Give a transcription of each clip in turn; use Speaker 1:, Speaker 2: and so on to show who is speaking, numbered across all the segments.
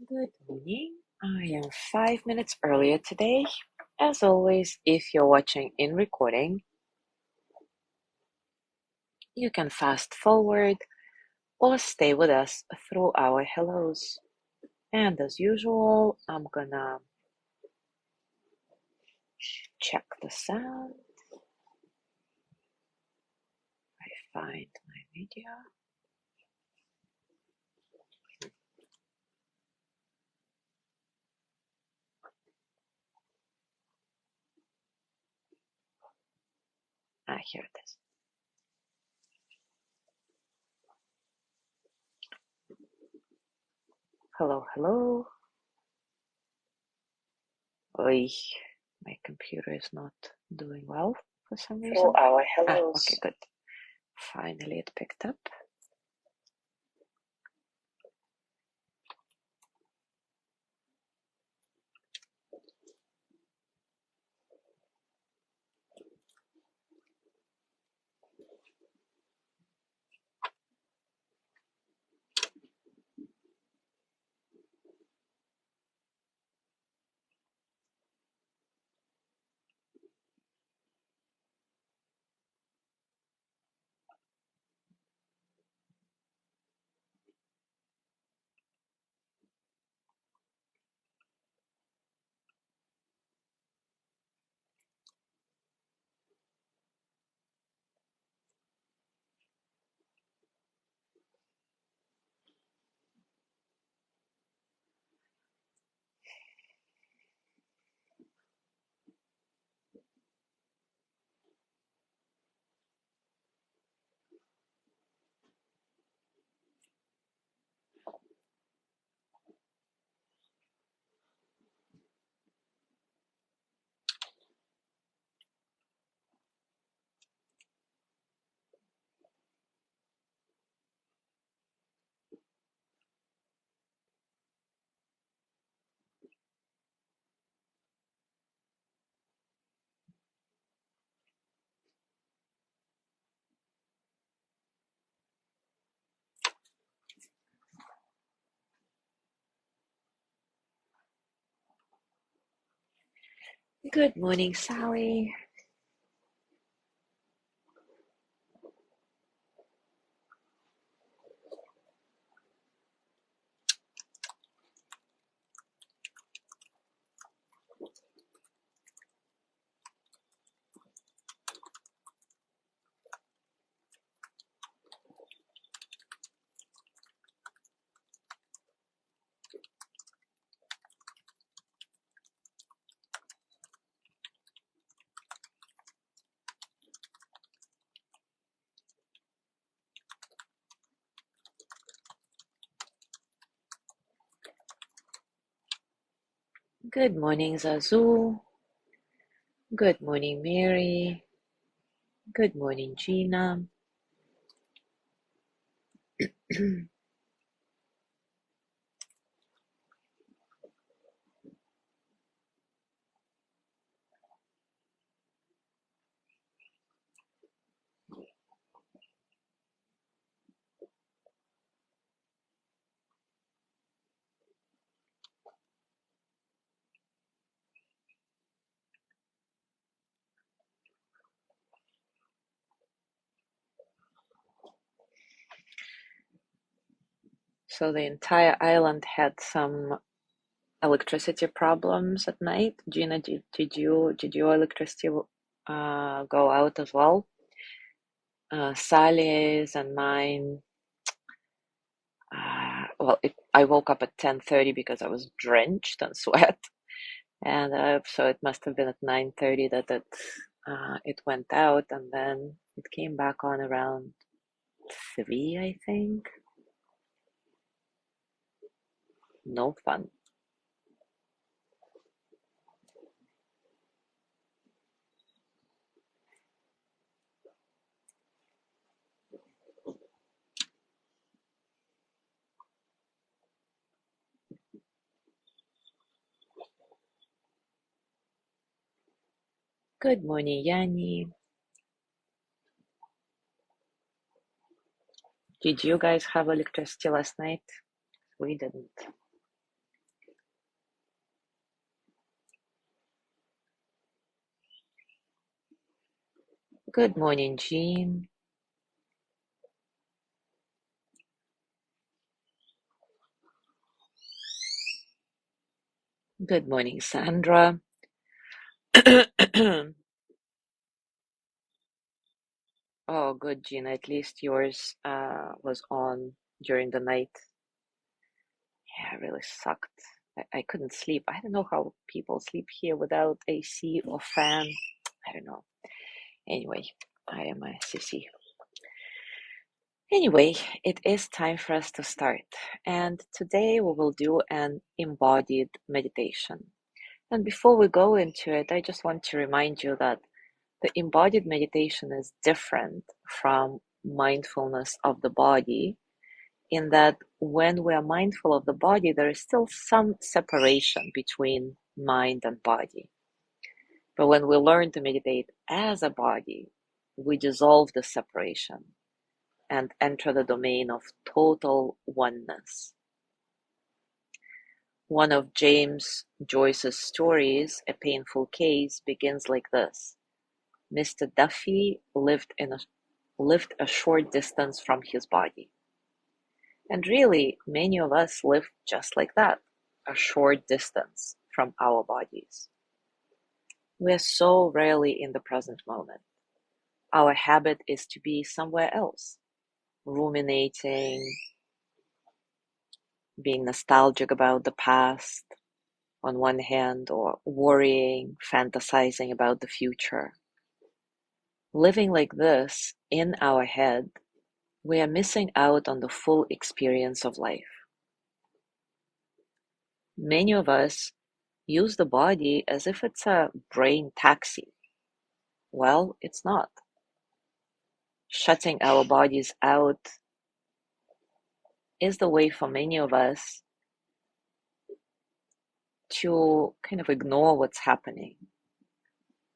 Speaker 1: Good morning. I am 5 minutes earlier today. As always, if you're watching in recording, you can fast forward or stay with us through our hellos. And as usual, I'm gonna check the sound. I find my video. Here it is. Hello, hello. Oy, my computer is not doing well for some reason.
Speaker 2: Through our hellos.
Speaker 1: Okay, good. Finally, it picked up. Good morning, Sally. Good morning, Zazu. Good morning, Mary. Good morning, Gina. So the entire island had some electricity problems at night. Gina, did your electricity go out as well? Sally's and mine. I woke up at 10:30 because I was drenched in sweat, and so it must have been at 9:30 that it went out, and then it came back on around 3, I think. No fun. Good morning, Yanni. Did you guys have electricity last night? We didn't. Good morning, Jean. Good morning, Sandra. Oh, good, Jean. At least yours was on during the night. Yeah, it really sucked. I couldn't sleep. I don't know how people sleep here without AC or fan. I don't know. Anyway, I am a sissy. Anyway, it is time for us to start. And today we will do an embodied meditation. And before we go into it, I just want to remind you that the embodied meditation is different from mindfulness of the body, in that when we are mindful of the body, there is still some separation between mind and body. But when we learn to meditate as a body, we dissolve the separation and enter the domain of total oneness. One of James Joyce's stories, A Painful Case, begins like this. Mr. Duffy lived a short distance from his body. And really, many of us live just like that, a short distance from our bodies. We are so rarely in the present moment. Our habit is to be somewhere else, ruminating, being nostalgic about the past on one hand, or worrying, fantasizing about the future. Living like this in our head, we are missing out on the full experience of life. Many of us use the body as if it's a brain taxi. Well, it's not. Shutting our bodies out is the way for many of us to kind of ignore what's happening.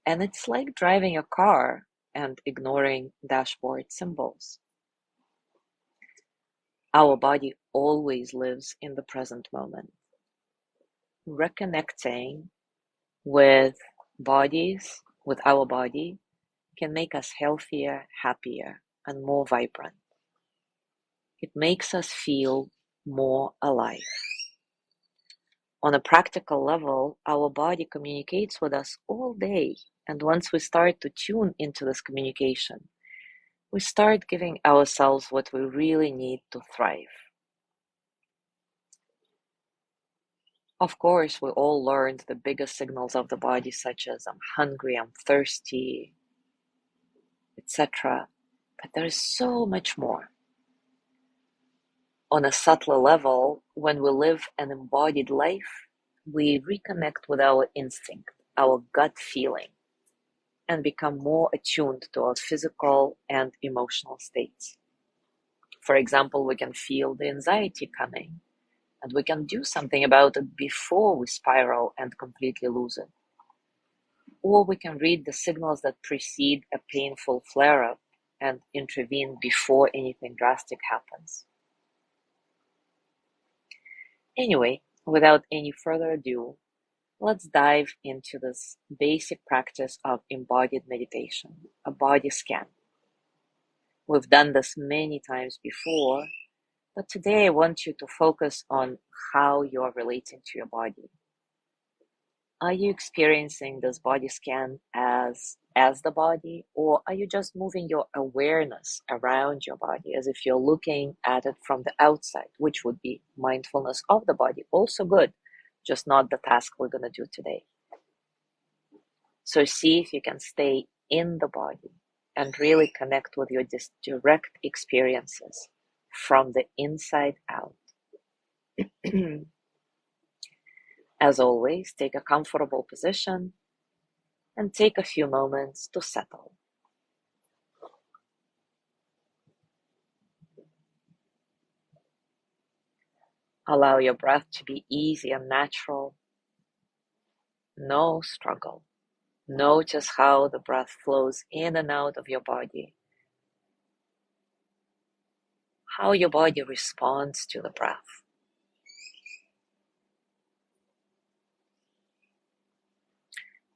Speaker 1: And it's like driving a car and ignoring dashboard symbols. Our body always lives in the present moment. Reconnecting with our body, can make us healthier, happier, and more vibrant. It makes us feel more alive. On a practical level, our body communicates with us all day, and once we start to tune into this communication, we start giving ourselves what we really need to thrive. Of course, we all learned the biggest signals of the body, such as I'm hungry, I'm thirsty, etc. But there is so much more. On a subtler level, when we live an embodied life, we reconnect with our instinct, our gut feeling, and become more attuned to our physical and emotional states. For example, we can feel the anxiety coming, and we can do something about it before we spiral and completely lose it. Or we can read the signals that precede a painful flare-up and intervene before anything drastic happens. Anyway, without any further ado, let's dive into this basic practice of embodied meditation, a body scan. We've done this many times before, but today I want you to focus on how you're relating to your body. Are you experiencing this body scan as the body, or are you just moving your awareness around your body as if you're looking at it from the outside, which would be mindfulness of the body? Also good, just not the task we're going to do today. So see if you can stay in the body and really connect with your direct experiences from the inside out. As always, take a comfortable position and take a few moments to settle. Allow your breath to be easy and natural. No struggle. Notice how the breath flows in and out of your body. How your body responds to the breath.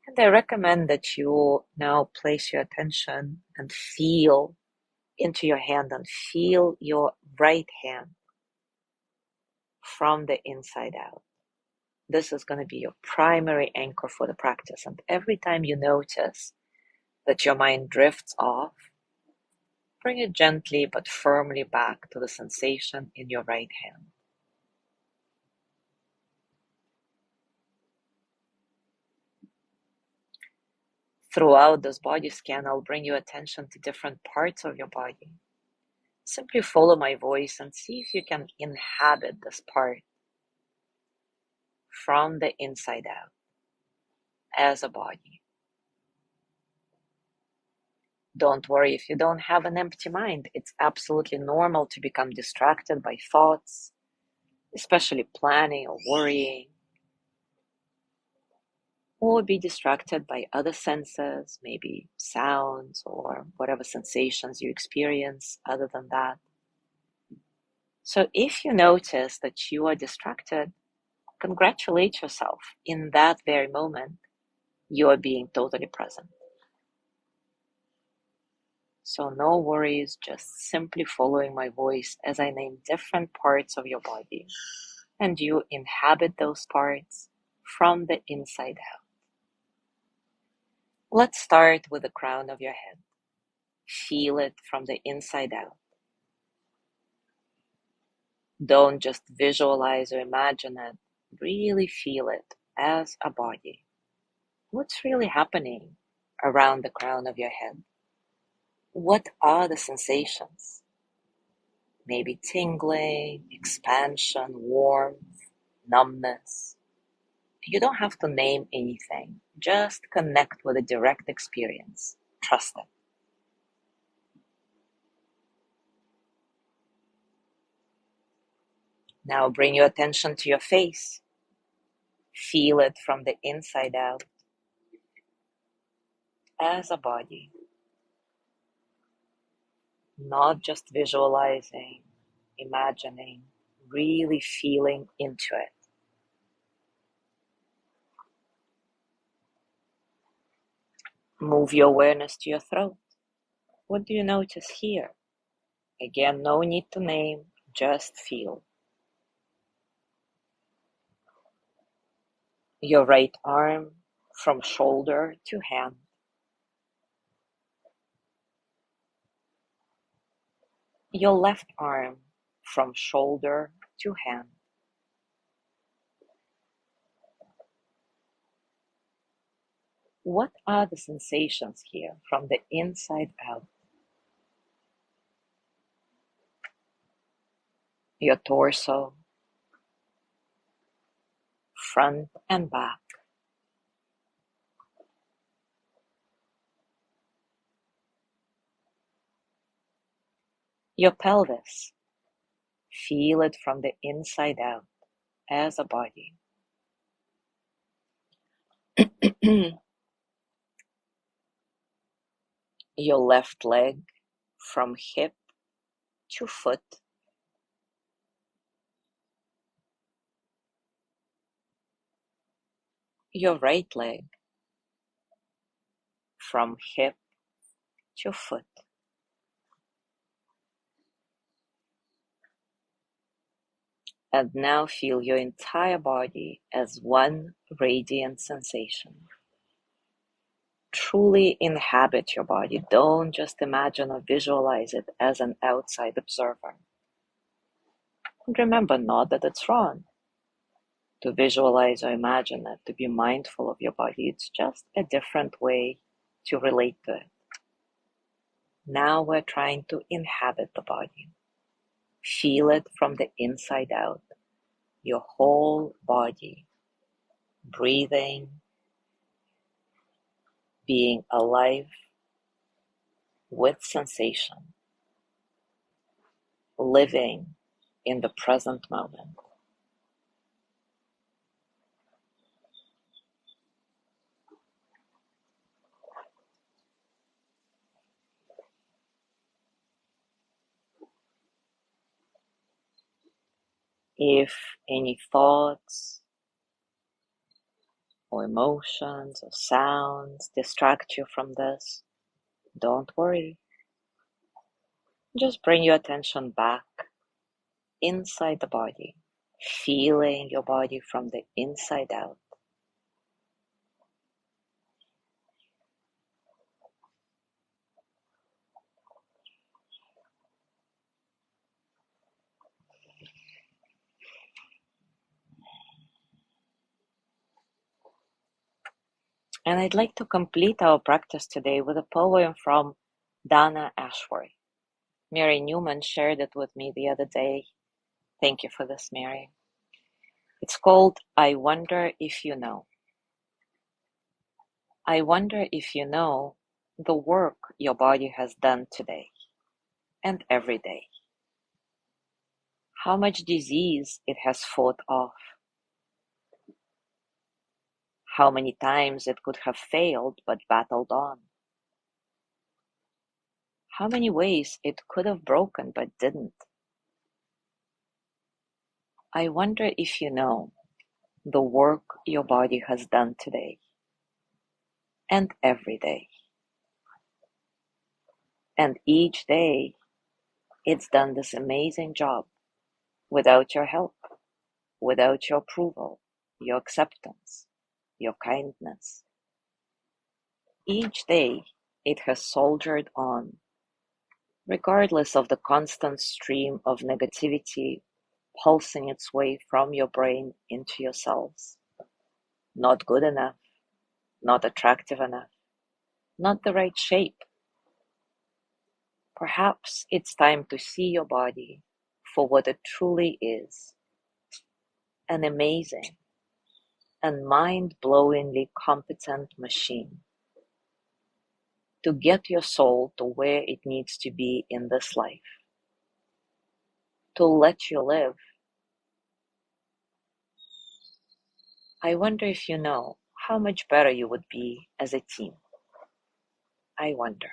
Speaker 1: And I recommend that you now place your attention and feel into your hand and feel your right hand from the inside out. This is going to be your primary anchor for the practice. And every time you notice that your mind drifts off, bring it gently but firmly back to the sensation in your right hand. Throughout this body scan, I'll bring your attention to different parts of your body. Simply follow my voice and see if you can inhabit this part from the inside out as a body. Don't worry if you don't have an empty mind. It's absolutely normal to become distracted by thoughts, especially planning or worrying, or be distracted by other senses, maybe sounds or whatever sensations you experience other than that. So if you notice that you are distracted, congratulate yourself. In that very moment, you are being totally present. So no worries, just simply following my voice as I name different parts of your body, and you inhabit those parts from the inside out. Let's start with the crown of your head. Feel it from the inside out. Don't just visualize or imagine it. Really feel it as a body. What's really happening around the crown of your head? What are the sensations? Maybe tingling, expansion, warmth, numbness. You don't have to name anything. Just connect with a direct experience. Trust it. Now bring your attention to your face. Feel it from the inside out as a body. Not just visualizing, imagining, really feeling into it. Move your awareness to your throat. What do you notice here? Again, no need to name, just feel. Your right arm from shoulder to hand. Your left arm from shoulder to hand. What are the sensations here from the inside out? Your torso, front and back. Your pelvis. Feel it from the inside out as a body. Your left leg from hip to foot. Your right leg from hip to foot. And now feel your entire body as one radiant sensation. Truly inhabit your body. Don't just imagine or visualize it as an outside observer. And remember not that it's wrong to visualize or imagine it, to be mindful of your body. It's just a different way to relate to it. Now we're trying to inhabit the body. Feel it from the inside out. Your whole body. Breathing. Being alive with sensation. Living in the present moment. If any thoughts or emotions or sounds distract you from this, don't worry. Just bring your attention back inside the body, feeling your body from the inside out. And I'd like to complete our practice today with a poem from Donna Ashworth. Mary Newman shared it with me the other day. Thank you for this, Mary. It's called I Wonder If You Know. I wonder if you know the work your body has done today and every day. How much disease it has fought off. How many times it could have failed but battled on. How many ways it could have broken but didn't. I wonder if you know the work your body has done today and every day. And each day it's done this amazing job without your help, without your approval, your acceptance, your kindness. Each day it has soldiered on, regardless of the constant stream of negativity pulsing its way from your brain into your cells. Not good enough, not attractive enough, not the right shape. Perhaps it's time to see your body for what it truly is, an amazing and mind-blowingly competent machine to get your soul to where it needs to be in this life, to let you live. I wonder if you know how much better you would be as a team. I wonder.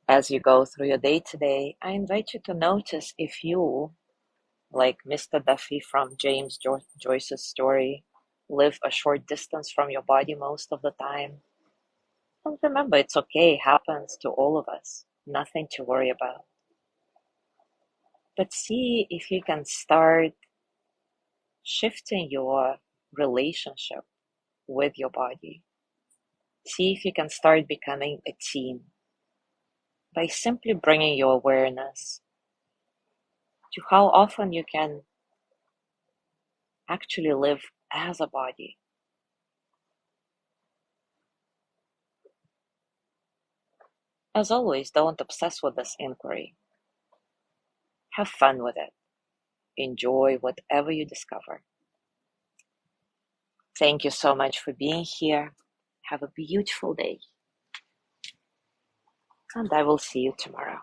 Speaker 1: As you go through your day today, I invite you to notice if you, like Mr. Duffy from James Joyce's story, live a short distance from your body most of the time. And remember, it's okay, it happens to all of us. Nothing to worry about. But see if you can start shifting your relationship with your body. See if you can start becoming a team by simply bringing your awareness to how often you can actually live as a body. As always, don't obsess with this inquiry. Have fun with it. Enjoy whatever you discover. Thank you so much for being here. Have a beautiful day. And I will see you tomorrow.